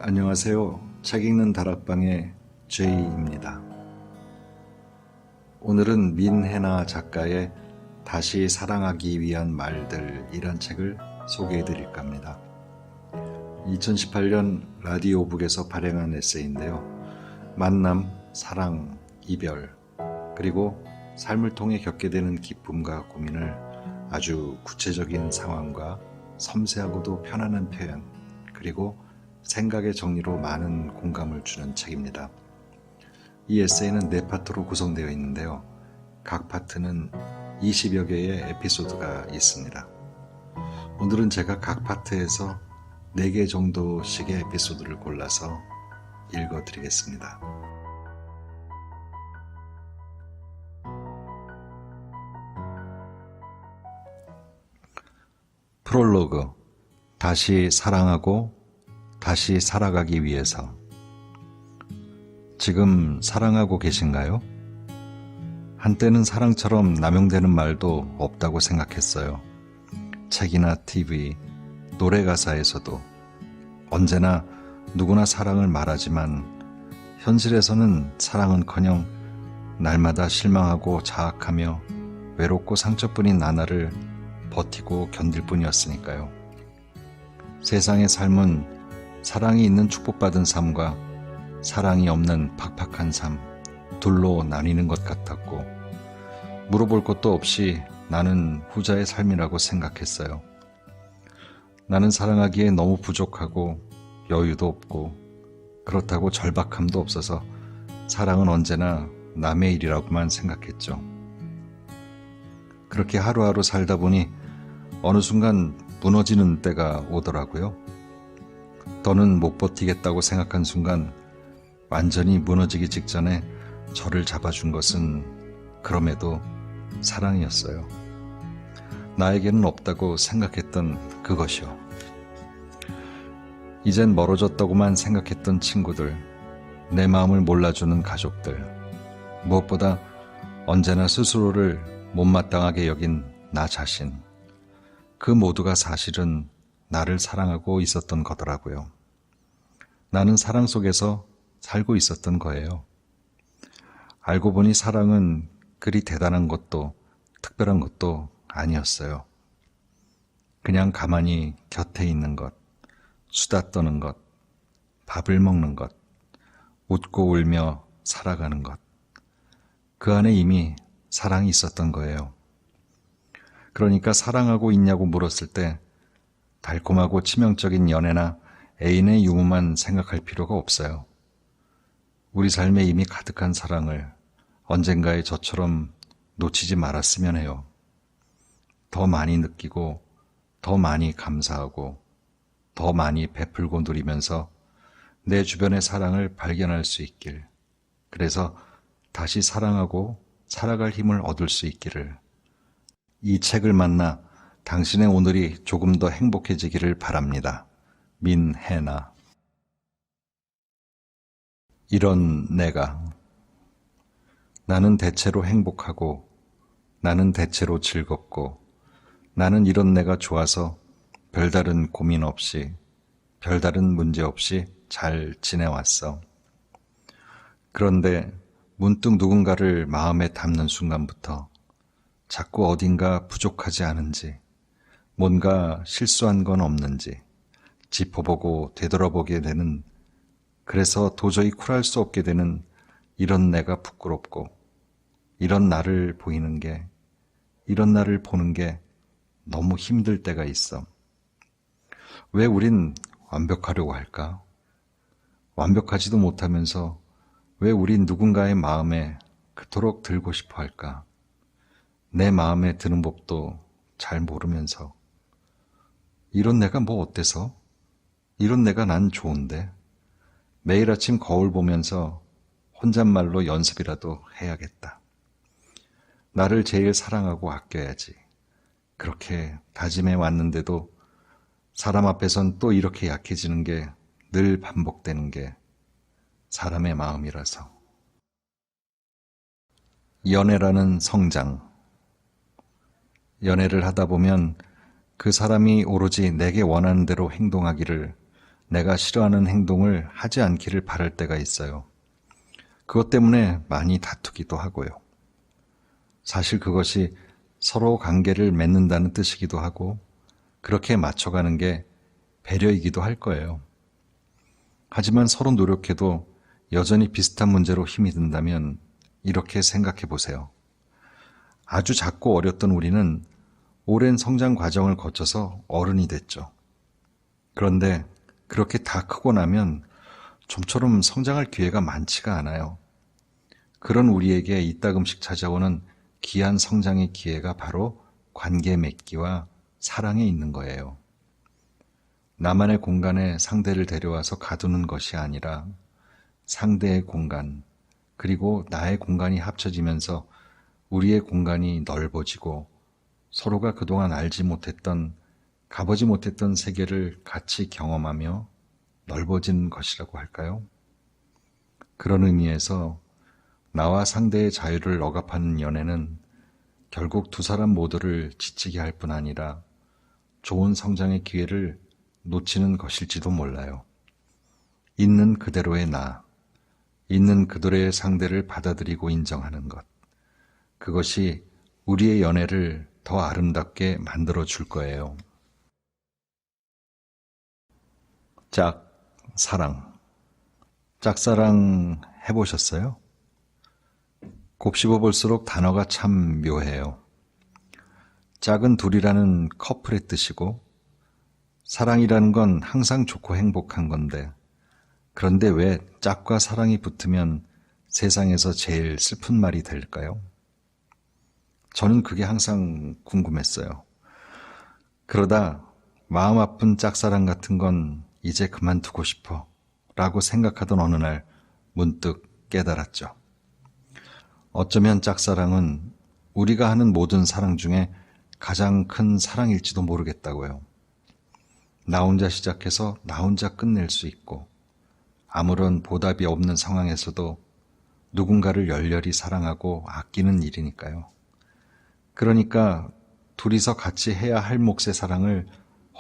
안녕하세요. 책 읽는 다락방의 제이입니다. 오늘은 민해나 작가의 다시 사랑하기 위한 말들이란 책을 소개해 드릴까 합니다. 2018년 라디오북에서 발행한 에세이인데요. 만남, 사랑, 이별, 그리고 삶을 통해 겪게 되는 기쁨과 고민을 아주 구체적인 상황과 섬세하고도 편안한 표현, 그리고 생각의 정리로 많은 공감을 주는 책입니다. 이 에세이는 4파트로 구성되어 있는데요. 각 파트는 20여 개의 에피소드가 있습니다. 오늘은 제가 각 파트에서 4개 정도씩의 에피소드를 골라서 읽어드리겠습니다. 프롤로그, 다시 사랑하고 다시 살아가기 위해서. 지금 사랑하고 계신가요? 한때는 사랑처럼 남용되는 말도 없다고 생각했어요. 책이나 TV, 노래 가사에서도 언제나 누구나 사랑을 말하지만 현실에서는 사랑은커녕 날마다 실망하고 자학하며 외롭고 상처뿐인 나날을 버티고 견딜 뿐이었으니까요. 세상의 삶은 사랑이 있는 축복받은 삶과 사랑이 없는 팍팍한 삶, 둘로 나뉘는 것 같았고 물어볼 것도 없이 나는 후자의 삶이라고 생각했어요. 나는 사랑하기에 너무 부족하고 여유도 없고 그렇다고 절박함도 없어서 사랑은 언제나 남의 일이라고만 생각했죠. 그렇게 하루하루 살다 보니 어느 순간 무너지는 때가 오더라고요. 더는 못 버티겠다고 생각한 순간 완전히 무너지기 직전에 저를 잡아준 것은 그럼에도 사랑이었어요. 나에게는 없다고 생각했던 그것이요. 이젠 멀어졌다고만 생각했던 친구들, 내 마음을 몰라주는 가족들, 무엇보다 언제나 스스로를 못마땅하게 여긴 나 자신, 그 모두가 사실은 나를 사랑하고 있었던 거더라고요. 나는 사랑 속에서 살고 있었던 거예요. 알고 보니 사랑은 그리 대단한 것도 특별한 것도 아니었어요. 그냥 가만히 곁에 있는 것, 수다 떠는 것, 밥을 먹는 것, 웃고 울며 살아가는 것. 그 안에 이미 사랑이 있었던 거예요. 그러니까 사랑하고 있냐고 물었을 때 달콤하고 치명적인 연애나 애인의 유무만 생각할 필요가 없어요. 우리 삶에 이미 가득한 사랑을 언젠가에 저처럼 놓치지 말았으면 해요. 더 많이 느끼고 더 많이 감사하고 더 많이 베풀고 누리면서 내 주변의 사랑을 발견할 수 있길, 그래서 다시 사랑하고 살아갈 힘을 얻을 수 있기를, 이 책을 만나 당신의 오늘이 조금 더 행복해지기를 바랍니다. 민해나. 이런 내가. 나는 대체로 행복하고 나는 대체로 즐겁고 나는 이런 내가 좋아서 별다른 고민 없이 별다른 문제 없이 잘 지내왔어. 그런데 문득 누군가를 마음에 담는 순간부터 자꾸 어딘가 부족하지 않은지, 뭔가 실수한 건 없는지 짚어보고 되돌아보게 되는, 그래서 도저히 쿨할 수 없게 되는 이런 내가 부끄럽고, 이런 나를 보이는 게, 이런 나를 보는 게 너무 힘들 때가 있어. 왜 우린 완벽하려고 할까? 완벽하지도 못하면서 왜 우린 누군가의 마음에 그토록 들고 싶어 할까? 내 마음에 드는 법도 잘 모르면서. 이런 내가 뭐 어때서? 이런 내가 난 좋은데. 매일 아침 거울 보면서 혼잣말로 연습이라도 해야겠다. 나를 제일 사랑하고 아껴야지. 그렇게 다짐해 왔는데도 사람 앞에선 또 이렇게 약해지는 게 늘 반복되는 게 사람의 마음이라서. 연애라는 성장. 연애를 하다 보면 그 사람이 오로지 내게 원하는 대로 행동하기를 내가 싫어하는 행동을 하지 않기를 바랄 때가 있어요. 그것 때문에 많이 다투기도 하고요. 사실 그것이 서로 관계를 맺는다는 뜻이기도 하고 그렇게 맞춰가는 게 배려이기도 할 거예요. 하지만 서로 노력해도 여전히 비슷한 문제로 힘이 든다면 이렇게 생각해 보세요. 아주 작고 어렸던 우리는 오랜 성장 과정을 거쳐서 어른이 됐죠. 그런데 그렇게 다 크고 나면 좀처럼 성장할 기회가 많지가 않아요. 그런 우리에게 이따금씩 찾아오는 귀한 성장의 기회가 바로 관계 맺기와 사랑에 있는 거예요. 나만의 공간에 상대를 데려와서 가두는 것이 아니라 상대의 공간, 그리고 나의 공간이 합쳐지면서 우리의 공간이 넓어지고 서로가 그동안 알지 못했던, 가보지 못했던 세계를 같이 경험하며 넓어지는 것이라고 할까요? 그런 의미에서 나와 상대의 자유를 억압하는 연애는 결국 두 사람 모두를 지치게 할 뿐 아니라 좋은 성장의 기회를 놓치는 것일지도 몰라요. 있는 그대로의 나, 있는 그대로의 상대를 받아들이고 인정하는 것. 그것이 우리의 연애를 더 아름답게 만들어 줄 거예요. 짝사랑. 짝사랑 해보셨어요? 곱씹어 볼수록 단어가 참 묘해요. 짝은 둘이라는 커플의 뜻이고 사랑이라는 건 항상 좋고 행복한 건데 그런데 왜 짝과 사랑이 붙으면 세상에서 제일 슬픈 말이 될까요? 저는 그게 항상 궁금했어요. 그러다 마음 아픈 짝사랑 같은 건 이제 그만두고 싶어 라고 생각하던 어느 날 문득 깨달았죠. 어쩌면 짝사랑은 우리가 하는 모든 사랑 중에 가장 큰 사랑일지도 모르겠다고요. 나 혼자 시작해서 나 혼자 끝낼 수 있고 아무런 보답이 없는 상황에서도 누군가를 열렬히 사랑하고 아끼는 일이니까요. 그러니까 둘이서 같이 해야 할 몫의 사랑을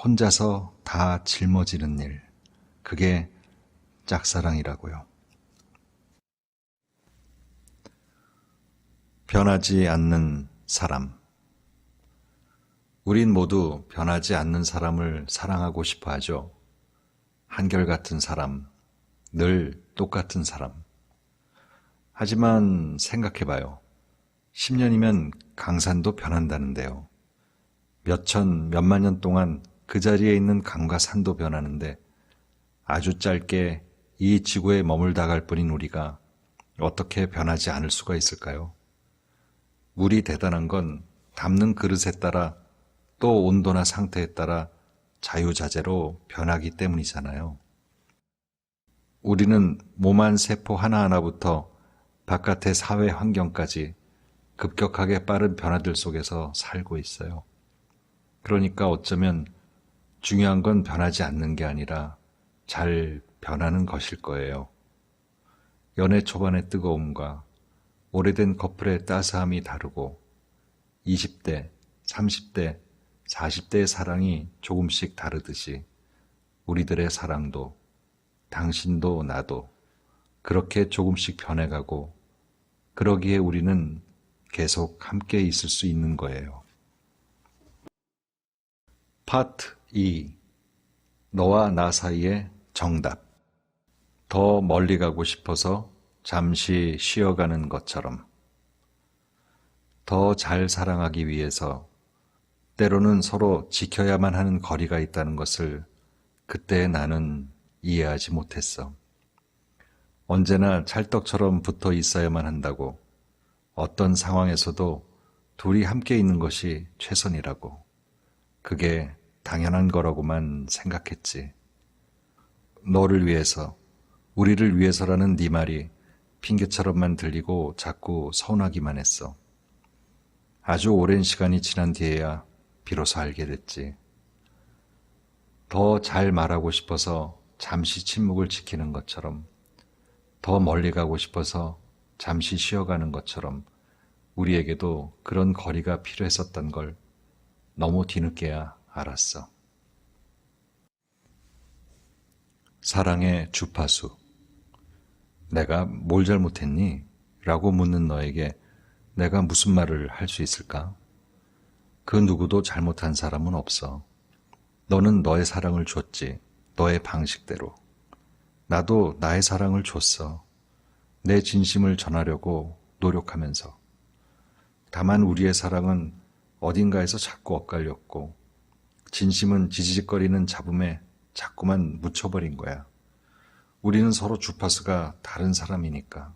혼자서 다 짊어지는 일, 그게 짝사랑이라고요. 변하지 않는 사람. 우린 모두 변하지 않는 사람을 사랑하고 싶어 하죠. 한결같은 사람, 늘 똑같은 사람. 하지만 생각해봐요. 10년이면 강산도 변한다는데요. 몇천, 몇만 년 동안 그 자리에 있는 강과 산도 변하는데 아주 짧게 이 지구에 머물다 갈 뿐인 우리가 어떻게 변하지 않을 수가 있을까요? 물이 대단한 건 담는 그릇에 따라 또 온도나 상태에 따라 자유자재로 변하기 때문이잖아요. 우리는 몸 안 세포 하나하나부터 바깥의 사회 환경까지 급격하게 빠른 변화들 속에서 살고 있어요. 그러니까 어쩌면 중요한 건 변하지 않는 게 아니라 잘 변하는 것일 거예요. 연애 초반의 뜨거움과 오래된 커플의 따스함이 다르고 20대, 30대, 40대의 사랑이 조금씩 다르듯이 우리들의 사랑도 당신도 나도 그렇게 조금씩 변해가고 그러기에 우리는 계속 함께 있을 수 있는 거예요. 파트 2. 너와 나 사이의 정답. 더 멀리 가고 싶어서 잠시 쉬어가는 것처럼. 더 잘 사랑하기 위해서 때로는 서로 지켜야만 하는 거리가 있다는 것을 그때 나는 이해하지 못했어. 언제나 찰떡처럼 붙어 있어야만 한다고, 어떤 상황에서도 둘이 함께 있는 것이 최선이라고, 그게 당연한 거라고만 생각했지. 너를 위해서, 우리를 위해서라는 네 말이 핑계처럼만 들리고 자꾸 서운하기만 했어. 아주 오랜 시간이 지난 뒤에야 비로소 알게 됐지. 더 잘 말하고 싶어서 잠시 침묵을 지키는 것처럼, 더 멀리 가고 싶어서 잠시 쉬어가는 것처럼 우리에게도 그런 거리가 필요했었던 걸 너무 뒤늦게야 알았어. 사랑의 주파수. 내가 뭘 잘못했니? 라고 묻는 너에게 내가 무슨 말을 할 수 있을까? 그 누구도 잘못한 사람은 없어. 너는 너의 사랑을 줬지. 너의 방식대로. 나도 나의 사랑을 줬어. 내 진심을 전하려고 노력하면서. 다만 우리의 사랑은 어딘가에서 자꾸 엇갈렸고 진심은 지지직거리는 잡음에 자꾸만 묻혀버린 거야. 우리는 서로 주파수가 다른 사람이니까.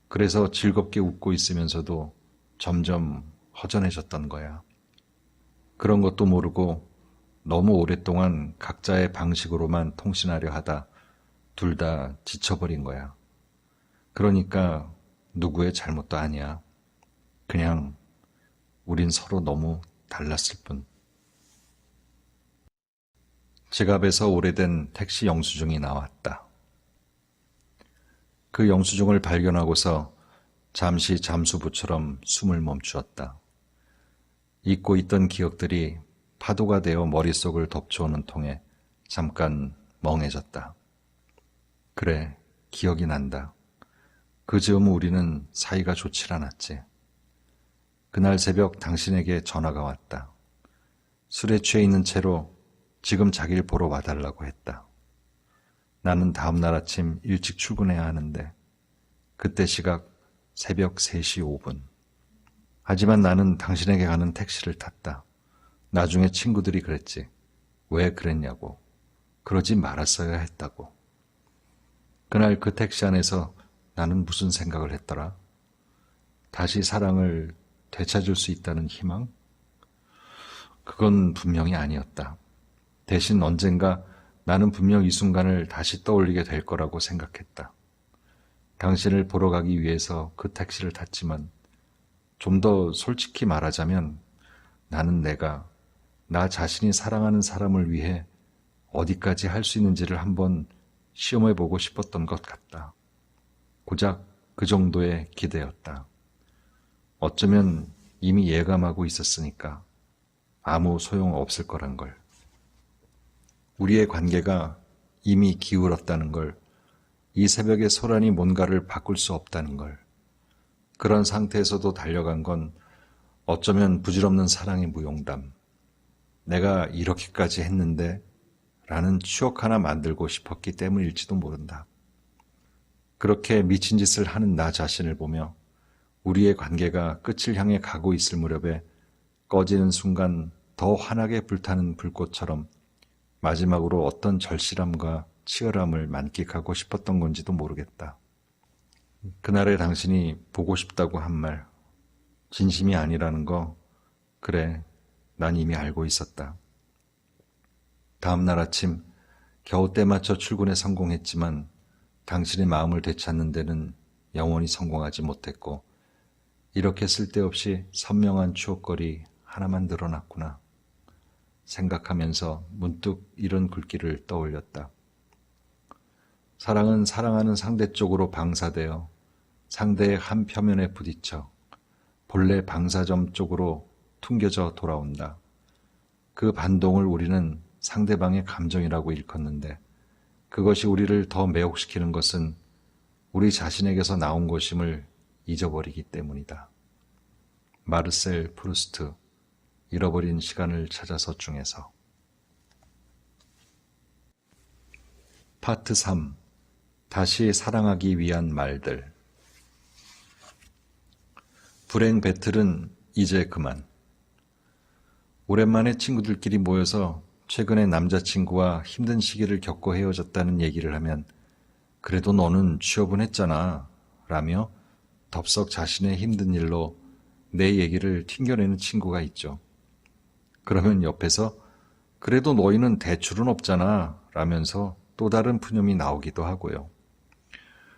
그래서 즐겁게 웃고 있으면서도 점점 허전해졌던 거야. 그런 것도 모르고 너무 오랫동안 각자의 방식으로만 통신하려 하다 둘 다 지쳐버린 거야. 그러니까 누구의 잘못도 아니야. 그냥 우린 서로 너무 달랐을 뿐. 지갑에서 오래된 택시 영수증이 나왔다. 그 영수증을 발견하고서 잠시 잠수부처럼 숨을 멈추었다. 잊고 있던 기억들이 파도가 되어 머릿속을 덮쳐오는 통에 잠깐 멍해졌다. 그래, 기억이 난다. 그 즈음 우리는 사이가 좋질 않았지. 그날 새벽 당신에게 전화가 왔다. 술에 취해 있는 채로 지금 자기를 보러 와달라고 했다. 나는 다음 날 아침 일찍 출근해야 하는데 그때 시각 새벽 3시 5분. 하지만 나는 당신에게 가는 택시를 탔다. 나중에 친구들이 그랬지. 왜 그랬냐고. 그러지 말았어야 했다고. 그날 그 택시 안에서 나는 무슨 생각을 했더라? 다시 사랑을 되찾을 수 있다는 희망? 그건 분명히 아니었다. 대신 언젠가 나는 분명 이 순간을 다시 떠올리게 될 거라고 생각했다. 당신을 보러 가기 위해서 그 택시를 탔지만 좀 더 솔직히 말하자면 나는 내가 나 자신이 사랑하는 사람을 위해 어디까지 할 수 있는지를 한번 시험해보고 싶었던 것 같다. 고작 그 정도의 기대였다. 어쩌면 이미 예감하고 있었으니까 아무 소용 없을 거란 걸. 우리의 관계가 이미 기울었다는 걸, 이 새벽의 소란이 뭔가를 바꿀 수 없다는 걸, 그런 상태에서도 달려간 건 어쩌면 부질없는 사랑의 무용담, 내가 이렇게까지 했는데 라는 추억 하나 만들고 싶었기 때문일지도 모른다. 그렇게 미친 짓을 하는 나 자신을 보며 우리의 관계가 끝을 향해 가고 있을 무렵에 꺼지는 순간 더 환하게 불타는 불꽃처럼 마지막으로 어떤 절실함과 치열함을 만끽하고 싶었던 건지도 모르겠다. 그날의 당신이 보고 싶다고 한 말, 진심이 아니라는 거, 그래, 난 이미 알고 있었다. 다음 날 아침 겨우 때 맞춰 출근에 성공했지만 당신의 마음을 되찾는 데는 영원히 성공하지 못했고 이렇게 쓸데없이 선명한 추억거리 하나만 늘어났구나 생각하면서 문득 이런 글귀를 떠올렸다. 사랑은 사랑하는 상대 쪽으로 방사되어 상대의 한 표면에 부딪혀 본래 방사점 쪽으로 퉁겨져 돌아온다. 그 반동을 우리는 상대방의 감정이라고 일컫는데 그것이 우리를 더 매혹시키는 것은 우리 자신에게서 나온 것임을 잊어버리기 때문이다. 마르셀 프루스트, 잃어버린 시간을 찾아서 중에서. 파트 3. 다시 사랑하기 위한 말들. 불행 배틀은 이제 그만. 오랜만에 친구들끼리 모여서 최근에 남자친구와 힘든 시기를 겪고 헤어졌다는 얘기를 하면 그래도 너는 취업은 했잖아 라며 덥석 자신의 힘든 일로 내 얘기를 튕겨내는 친구가 있죠. 그러면 옆에서 그래도 너희는 대출은 없잖아 라면서 또 다른 푸념이 나오기도 하고요.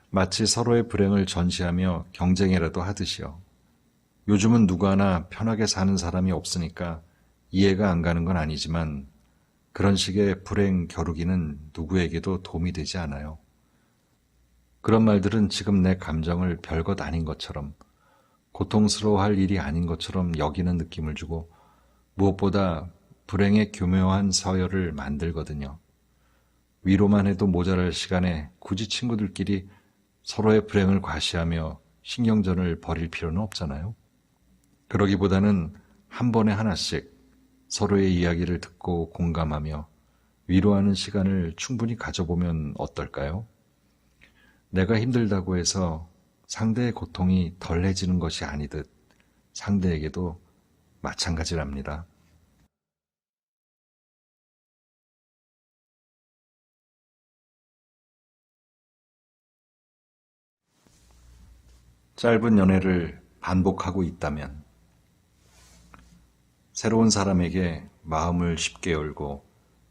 마치 서로의 불행을 전시하며 경쟁이라도 하듯이요. 요즘은 누구 하나 편하게 사는 사람이 없으니까 이해가 안 가는 건 아니지만 그런 식의 불행 겨루기는 누구에게도 도움이 되지 않아요. 그런 말들은 지금 내 감정을 별것 아닌 것처럼 고통스러워할 일이 아닌 것처럼 여기는 느낌을 주고 무엇보다 불행의 교묘한 서열을 만들거든요. 위로만 해도 모자랄 시간에 굳이 친구들끼리 서로의 불행을 과시하며 신경전을 벌일 필요는 없잖아요. 그러기보다는 한 번에 하나씩 서로의 이야기를 듣고 공감하며 위로하는 시간을 충분히 가져보면 어떨까요? 내가 힘들다고 해서 상대의 고통이 덜해지는 것이 아니듯 상대에게도 마찬가지랍니다. 짧은 연애를 반복하고 있다면 새로운 사람에게 마음을 쉽게 열고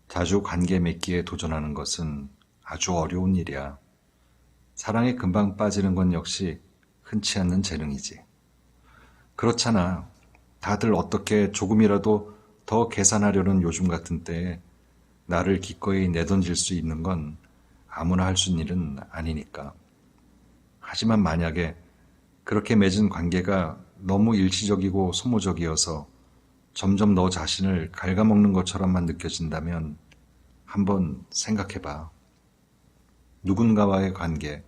자주 관계 맺기에 도전하는 것은 아주 어려운 일이야. 사랑에 금방 빠지는 건 역시 흔치 않는 재능이지. 그렇잖아. 다들 어떻게 조금이라도 더 계산하려는 요즘 같은 때에 나를 기꺼이 내던질 수 있는 건 아무나 할 수 있는 일은 아니니까. 하지만 만약에 그렇게 맺은 관계가 너무 일시적이고 소모적이어서 점점 너 자신을 갉아먹는 것처럼만 느껴진다면 한번 생각해봐. 누군가와의 관계,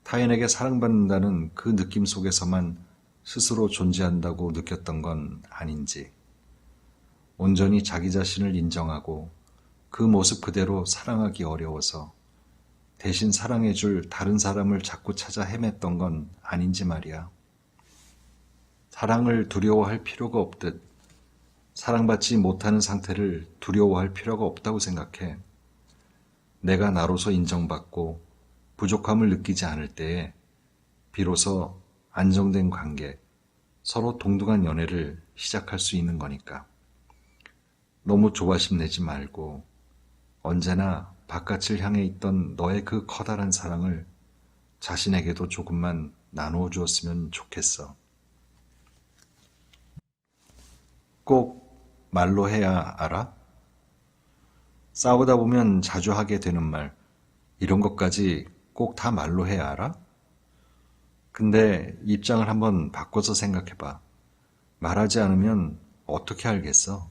타인에게 사랑받는다는 그 느낌 속에서만 스스로 존재한다고 느꼈던 건 아닌지, 온전히 자기 자신을 인정하고 그 모습 그대로 사랑하기 어려워서 대신 사랑해줄 다른 사람을 자꾸 찾아 헤맸던 건 아닌지 말이야. 사랑을 두려워할 필요가 없듯 사랑받지 못하는 상태를 두려워할 필요가 없다고 생각해. 내가 나로서 인정받고 부족함을 느끼지 않을 때에 비로소 안정된 관계, 서로 동등한 연애를 시작할 수 있는 거니까. 너무 조바심 내지 말고 언제나 바깥을 향해 있던 너의 그 커다란 사랑을 자신에게도 조금만 나누어 주었으면 좋겠어. 꼭 말로 해야 알아? 싸우다 보면 자주 하게 되는 말, 이런 것까지 꼭 다 말로 해야 알아? 근데 입장을 한번 바꿔서 생각해봐. 말하지 않으면 어떻게 알겠어?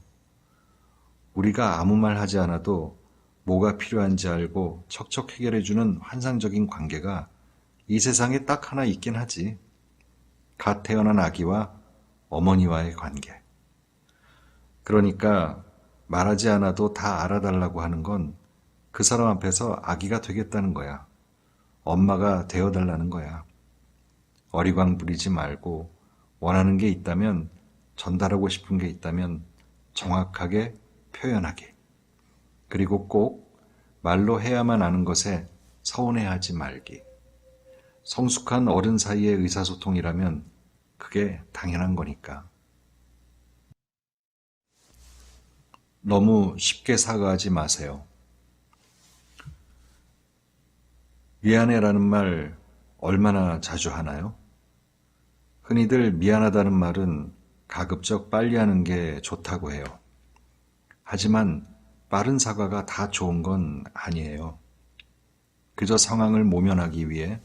우리가 아무 말 하지 않아도 뭐가 필요한지 알고 척척 해결해주는 환상적인 관계가 이 세상에 딱 하나 있긴 하지. 갓 태어난 아기와 어머니와의 관계. 그러니까 말하지 않아도 다 알아달라고 하는 건 그 사람 앞에서 아기가 되겠다는 거야. 엄마가 되어달라는 거야. 어리광 부리지 말고 원하는 게 있다면, 전달하고 싶은 게 있다면 정확하게 표현하게. 그리고 꼭 말로 해야만 하는 것에 서운해하지 말기. 성숙한 어른 사이의 의사소통이라면 그게 당연한 거니까. 너무 쉽게 사과하지 마세요. 미안해라는 말 얼마나 자주 하나요? 흔히들 미안하다는 말은 가급적 빨리 하는 게 좋다고 해요. 하지만 빠른 사과가 다 좋은 건 아니에요. 그저 상황을 모면하기 위해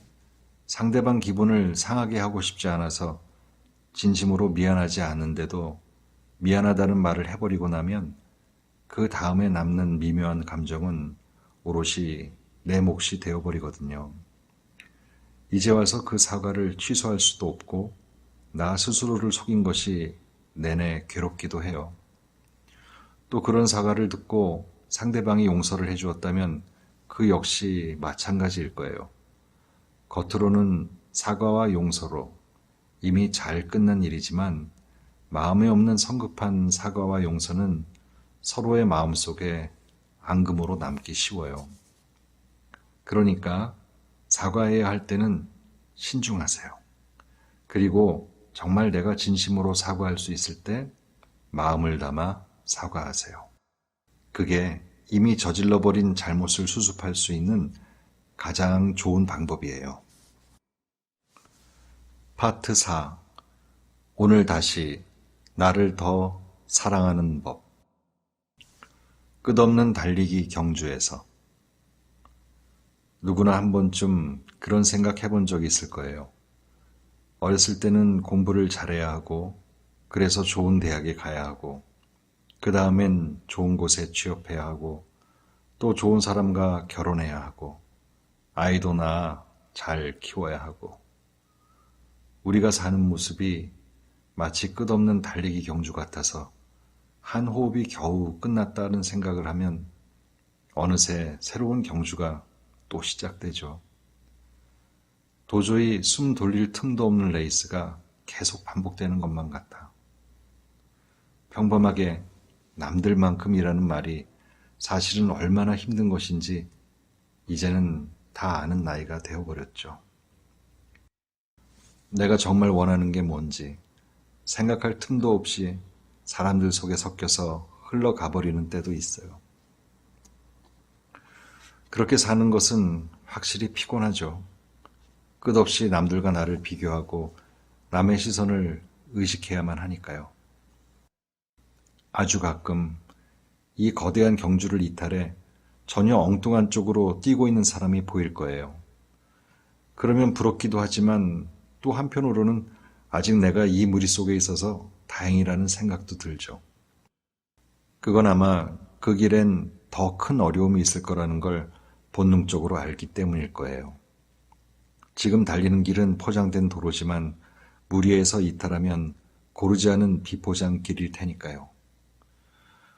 상대방 기분을 상하게 하고 싶지 않아서 진심으로 미안하지 않은데도 미안하다는 말을 해버리고 나면 그 다음에 남는 미묘한 감정은 오롯이 내 몫이 되어버리거든요. 이제 와서 그 사과를 취소할 수도 없고 나 스스로를 속인 것이 내내 괴롭기도 해요. 또 그런 사과를 듣고 상대방이 용서를 해주었다면 그 역시 마찬가지일 거예요. 겉으로는 사과와 용서로 이미 잘 끝난 일이지만 마음에 없는 성급한 사과와 용서는 서로의 마음속에 앙금으로 남기 쉬워요. 그러니까 사과해야 할 때는 신중하세요. 그리고 정말 내가 진심으로 사과할 수 있을 때 마음을 담아 사과하세요. 그게 이미 저질러버린 잘못을 수습할 수 있는 가장 좋은 방법이에요. 파트 4. 오늘 다시 나를 더 사랑하는 법. 끝없는 달리기 경주에서. 누구나 한 번쯤 그런 생각 해본 적 있을 거예요. 어렸을 때는 공부를 잘해야 하고, 그래서 좋은 대학에 가야 하고, 그 다음엔 좋은 곳에 취업해야 하고, 또 좋은 사람과 결혼해야 하고 아이도 낳아 잘 키워야 하고 우리가 사는 모습이 마치 끝없는 달리기 경주 같아서 한 호흡이 겨우 끝났다는 생각을 하면 어느새 새로운 경주가 또 시작되죠. 도저히 숨 돌릴 틈도 없는 레이스가 계속 반복되는 것만 같아. 평범하게 남들만큼이라는 말이 사실은 얼마나 힘든 것인지 이제는 다 아는 나이가 되어버렸죠. 내가 정말 원하는 게 뭔지 생각할 틈도 없이 사람들 속에 섞여서 흘러가버리는 때도 있어요. 그렇게 사는 것은 확실히 피곤하죠. 끝없이 남들과 나를 비교하고 남의 시선을 의식해야만 하니까요. 아주 가끔 이 거대한 경주를 이탈해 전혀 엉뚱한 쪽으로 뛰고 있는 사람이 보일 거예요. 그러면 부럽기도 하지만 또 한편으로는 아직 내가 이 무리 속에 있어서 다행이라는 생각도 들죠. 그건 아마 그 길엔 더 큰 어려움이 있을 거라는 걸 본능적으로 알기 때문일 거예요. 지금 달리는 길은 포장된 도로지만 무리에서 이탈하면 고르지 않은 비포장 길일 테니까요.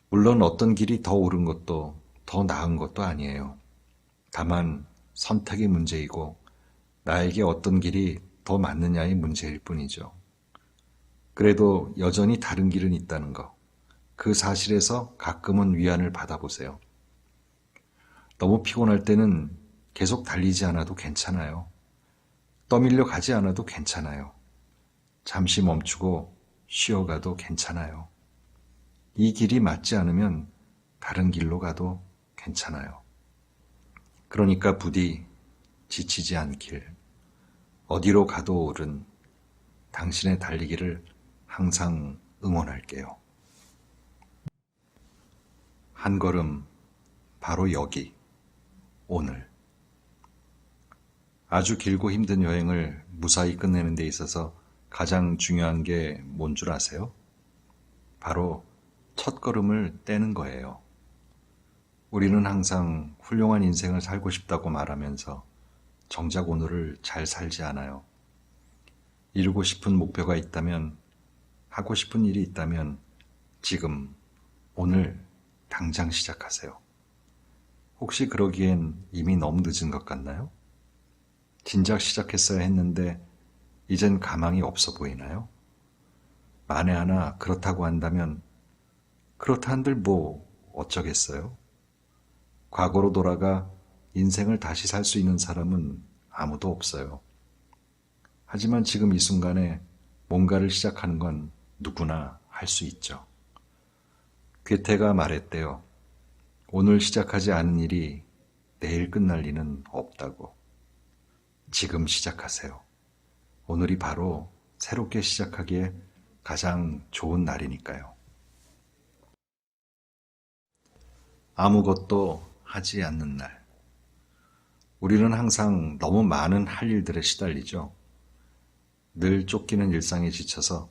물론 어떤 길이 더 옳은 것도 더 나은 것도 아니에요. 다만 선택의 문제이고 나에게 어떤 길이 더 맞느냐의 문제일 뿐이죠. 그래도 여전히 다른 길은 있다는 거, 그 사실에서 가끔은 위안을 받아보세요. 너무 피곤할 때는 계속 달리지 않아도 괜찮아요. 떠밀려 가지 않아도 괜찮아요. 잠시 멈추고 쉬어가도 괜찮아요. 이 길이 맞지 않으면 다른 길로 가도 괜찮아요. 그러니까 부디 지치지 않길, 어디로 가도 옳은 당신의 달리기를 항상 응원할게요. 한 걸음, 바로 여기, 오늘. 아주 길고 힘든 여행을 무사히 끝내는 데 있어서 가장 중요한 게 뭔 줄 아세요? 바로 첫 걸음을 떼는 거예요. 우리는 항상 훌륭한 인생을 살고 싶다고 말하면서 정작 오늘을 잘 살지 않아요. 이루고 싶은 목표가 있다면, 하고 싶은 일이 있다면 지금, 오늘, 당장 시작하세요. 혹시 그러기엔 이미 너무 늦은 것 같나요? 진작 시작했어야 했는데 이젠 가망이 없어 보이나요? 만에 하나 그렇다고 한다면 그렇다 한들 뭐 어쩌겠어요? 과거로 돌아가 인생을 다시 살 수 있는 사람은 아무도 없어요. 하지만 지금 이 순간에 뭔가를 시작하는 건 누구나 할 수 있죠. 괴테가 말했대요. 오늘 시작하지 않은 일이 내일 끝날 리는 없다고. 지금 시작하세요. 오늘이 바로 새롭게 시작하기에 가장 좋은 날이니까요. 아무것도 하지 않는 날. 우리는 항상 너무 많은 할 일들에 시달리죠. 늘 쫓기는 일상에 지쳐서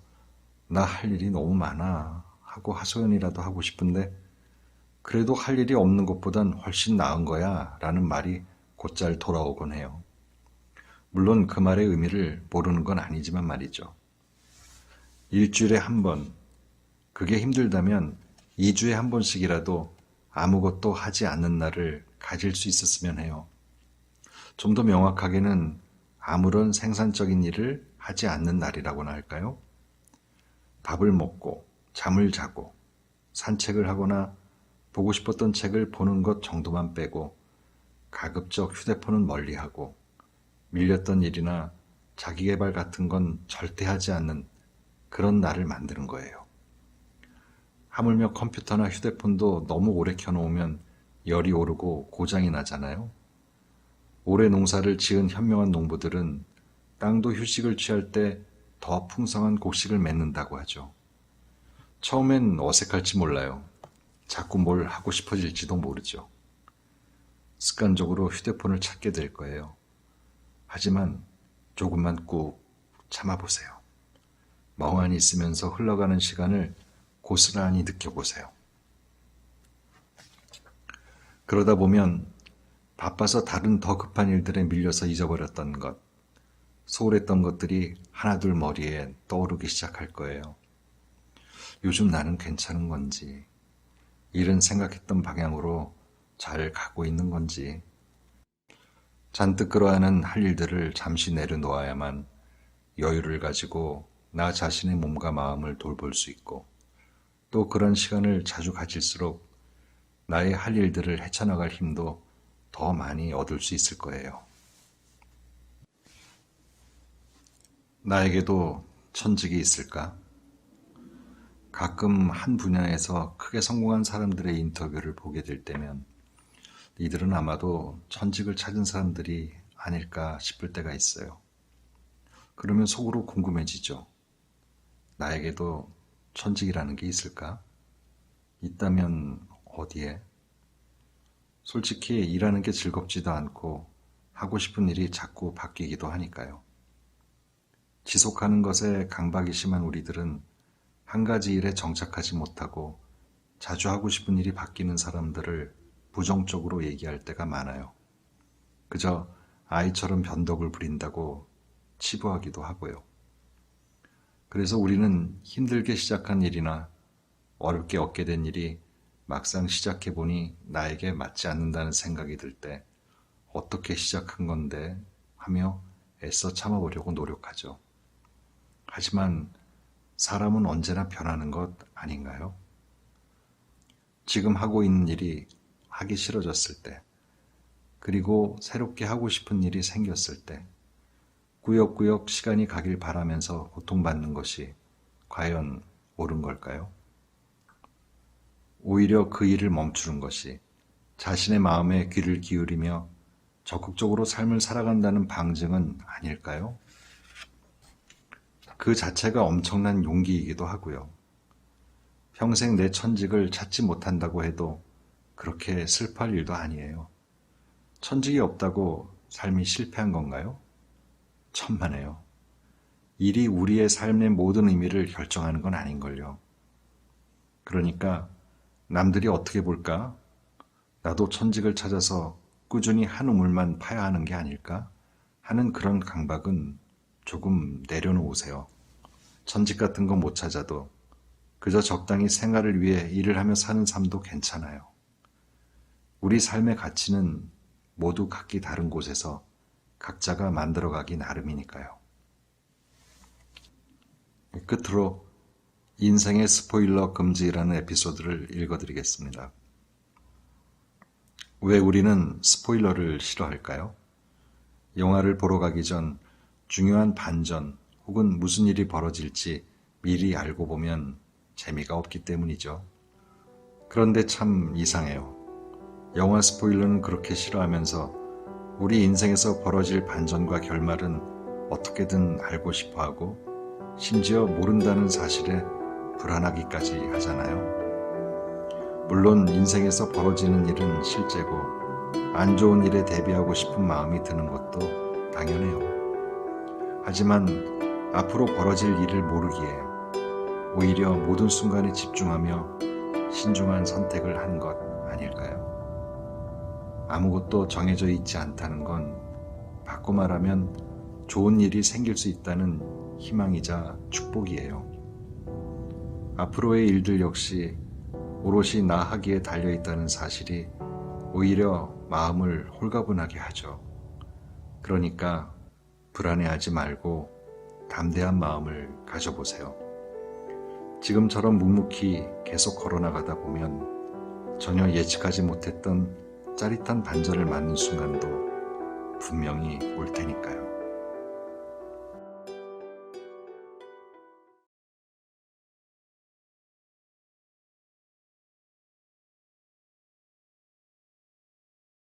나 할 일이 너무 많아 하고 하소연이라도 하고 싶은데 그래도 할 일이 없는 것보단 훨씬 나은 거야 라는 말이 곧잘 돌아오곤 해요. 물론 그 말의 의미를 모르는 건 아니지만 말이죠. 일주일에 한 번, 그게 힘들다면 2주에 한 번씩이라도 아무것도 하지 않는 날을 가질 수 있었으면 해요. 좀 더 명확하게는 아무런 생산적인 일을 하지 않는 날이라고나 할까요? 밥을 먹고 잠을 자고 산책을 하거나 보고 싶었던 책을 보는 것 정도만 빼고 가급적 휴대폰은 멀리하고 밀렸던 일이나 자기계발 같은 건 절대 하지 않는 그런 날을 만드는 거예요. 하물며 컴퓨터나 휴대폰도 너무 오래 켜놓으면 열이 오르고 고장이 나잖아요. 올해 농사를 지은 현명한 농부들은 땅도 휴식을 취할 때 더 풍성한 곡식을 맺는다고 하죠. 처음엔 어색할지 몰라요. 자꾸 뭘 하고 싶어질지도 모르죠. 습관적으로 휴대폰을 찾게 될 거예요. 하지만 조금만 꾹 참아보세요. 멍하니 있으면서 흘러가는 시간을 고스란히 느껴보세요. 그러다 보면 바빠서 다른 더 급한 일들에 밀려서 잊어버렸던 것, 소홀했던 것들이 하나둘 머리에 떠오르기 시작할 거예요. 요즘 나는 괜찮은 건지, 일은 생각했던 방향으로 잘 가고 있는 건지, 잔뜩 끌어안은 할 일들을 잠시 내려놓아야만 여유를 가지고 나 자신의 몸과 마음을 돌볼 수 있고, 또 그런 시간을 자주 가질수록 나의 할 일들을 헤쳐나갈 힘도 더 많이 얻을 수 있을 거예요. 나에게도 천직이 있을까? 가끔 한 분야에서 크게 성공한 사람들의 인터뷰를 보게 될 때면 이들은 아마도 천직을 찾은 사람들이 아닐까 싶을 때가 있어요. 그러면 속으로 궁금해지죠. 나에게도 천직이라는 게 있을까? 있다면 어디에? 솔직히 일하는 게 즐겁지도 않고 하고 싶은 일이 자꾸 바뀌기도 하니까요. 지속하는 것에 강박이 심한 우리들은 한 가지 일에 정착하지 못하고 자주 하고 싶은 일이 바뀌는 사람들을 부정적으로 얘기할 때가 많아요. 그저 아이처럼 변덕을 부린다고 치부하기도 하고요. 그래서 우리는 힘들게 시작한 일이나 어렵게 얻게 된 일이 막상 시작해보니 나에게 맞지 않는다는 생각이 들 때 어떻게 시작한 건데 하며 애써 참아보려고 노력하죠. 하지만 사람은 언제나 변하는 것 아닌가요? 지금 하고 있는 일이 하기 싫어졌을 때, 그리고 새롭게 하고 싶은 일이 생겼을 때, 꾸역꾸역 시간이 가길 바라면서 고통받는 것이 과연 옳은 걸까요? 오히려 그 일을 멈추는 것이 자신의 마음에 귀를 기울이며 적극적으로 삶을 살아간다는 방증은 아닐까요? 그 자체가 엄청난 용기이기도 하고요. 평생 내 천직을 찾지 못한다고 해도 그렇게 슬퍼할 일도 아니에요. 천직이 없다고 삶이 실패한 건가요? 천만에요. 일이 우리의 삶의 모든 의미를 결정하는 건 아닌걸요. 그러니까 남들이 어떻게 볼까? 나도 천직을 찾아서 꾸준히 한 우물만 파야 하는 게 아닐까? 하는 그런 강박은 조금 내려놓으세요. 천직 같은 거 못 찾아도 그저 적당히 생활을 위해 일을 하며 사는 삶도 괜찮아요. 우리 삶의 가치는 모두 각기 다른 곳에서 각자가 만들어가기 나름이니까요. 끝으로 인생의 스포일러 금지라는 에피소드를 읽어드리겠습니다. 왜 우리는 스포일러를 싫어할까요? 영화를 보러 가기 전 중요한 반전 혹은 무슨 일이 벌어질지 미리 알고 보면 재미가 없기 때문이죠. 그런데 참 이상해요. 영화 스포일러는 그렇게 싫어하면서 우리 인생에서 벌어질 반전과 결말은 어떻게든 알고 싶어하고 심지어 모른다는 사실에 불안하기까지 하잖아요. 물론 인생에서 벌어지는 일은 실제고 안 좋은 일에 대비하고 싶은 마음이 드는 것도 당연해요. 하지만 앞으로 벌어질 일을 모르기에 오히려 모든 순간에 집중하며 신중한 선택을 하는 것 아닐까요? 아무것도 정해져 있지 않다는 건 바꿔 말하면 좋은 일이 생길 수 있다는 희망이자 축복이에요. 앞으로의 일들 역시 오롯이 나 하기에 달려있다는 사실이 오히려 마음을 홀가분하게 하죠. 그러니까 불안해하지 말고 담대한 마음을 가져보세요. 지금처럼 묵묵히 계속 걸어나가다 보면 전혀 예측하지 못했던 짜릿한 반전을 맞는 순간도 분명히 올 테니까요.